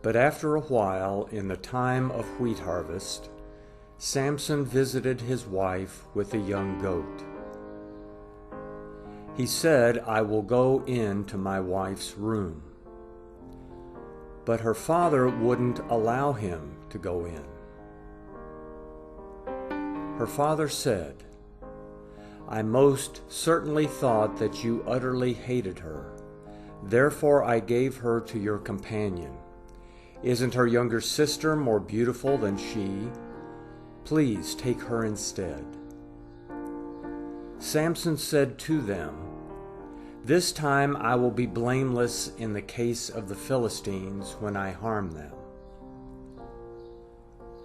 But after a while, in the time of wheat harvest, Samson visited his wife with a young goat. He said, "I will go into my wife's room." But her father wouldn't allow him to go in. Her father said, "I most certainly thought that you utterly hated her. Therefore I gave her to your companion. Isn't her younger sister more beautiful than she? Please take her instead." Samson said to them, "This time I will be blameless in the case of the Philistines when I harm them."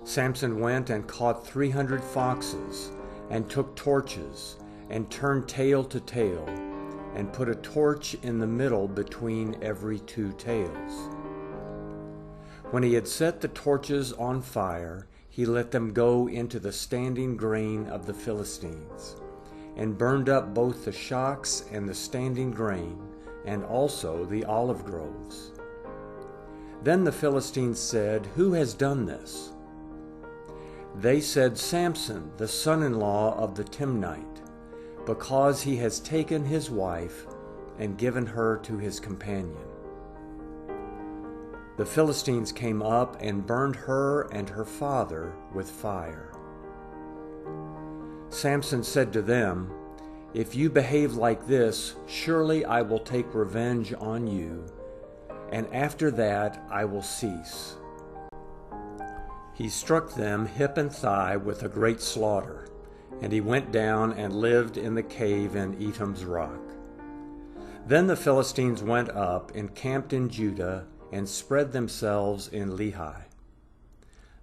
Samson went and caught 300 foxes, and took torches, and turned tail to tail, and put a torch in the middle between every 2 tails. When he had set the torches on fire, he let them go into the standing grain of the Philistines, and burned up both the shocks and the standing grain, and also the olive groves. Then the Philistines said, "Who has done this?" They said, "Samson, the son-in-law of the Timnite, because he has taken his wife and given her to his companion." The Philistines came up and burned her and her father with fire. Samson said to them, "If you behave like this, surely I will take revenge on you, and after that I will cease." He struck them hip and thigh with a great slaughter, and he went down and lived in the cave in Etam's rock. Then the Philistines went up, encamped in Judah, and spread themselves in Lehi.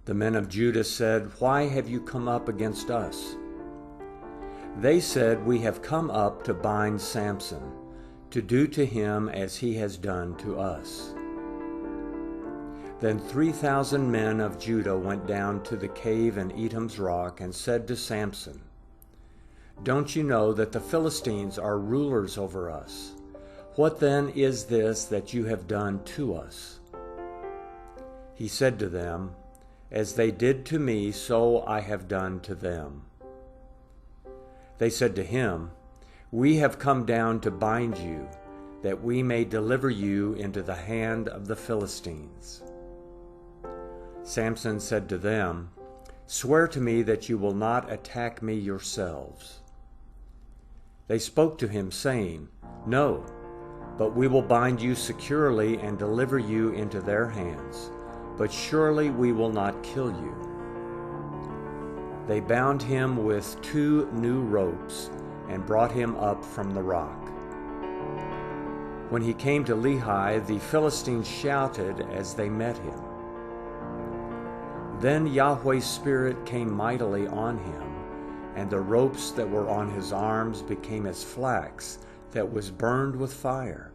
The men of Judah said, "Why have you come up against us?" They said, "We have come up to bind Samson, to do to him as he has done to us." Then 3,000 men of Judah went down to the cave in Etam's rock and said to Samson, "Don't you know that the Philistines are rulers over us? What then is this that you have done to us?" He said to them, "As they did to me, so I have done to them." They said to him, "We have come down to bind you, that we may deliver you into the hand of the Philistines." Samson said to them, "Swear to me that you will not attack me yourselves." They spoke to him, saying, "No, but we will bind you securely and deliver you into their hands, but surely we will not kill you." They bound him with 2 new ropes and brought him up from the rock. When he came to Lehi, the Philistines shouted as they met him. Then Yahweh's Spirit came mightily on him, and the ropes that were on his arms became as flax that was burned with fire,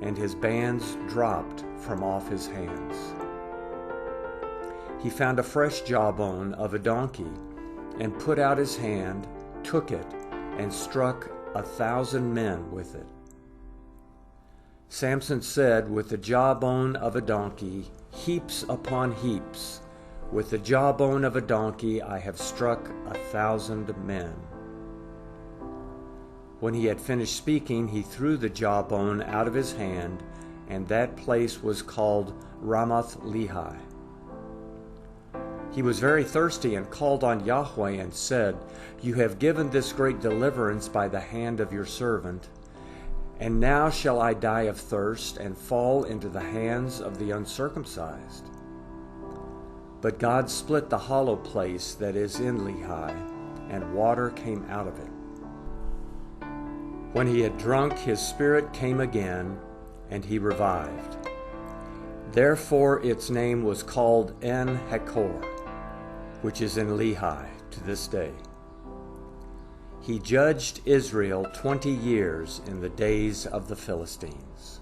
and his bands dropped from off his hands. He found a fresh jawbone of a donkey, and put out his hand, took it, and struck 1,000 men with it. Samson said, "With the jawbone of a donkey, heaps upon heaps, with the jawbone of a donkey I have struck 1,000 men." When he had finished speaking, he threw the jawbone out of his hand, and that place was called Ramath Lehi. He was very thirsty and called on Yahweh and said, "You have given this great deliverance by the hand of your servant, and now shall I die of thirst and fall into the hands of the uncircumcised?" But God split the hollow place that is in Lehi, and water came out of it. When he had drunk, his spirit came again, and he revived. Therefore its name was called En-Hakkore, which is in Lehi to this day. He judged Israel 20 years in the days of the Philistines.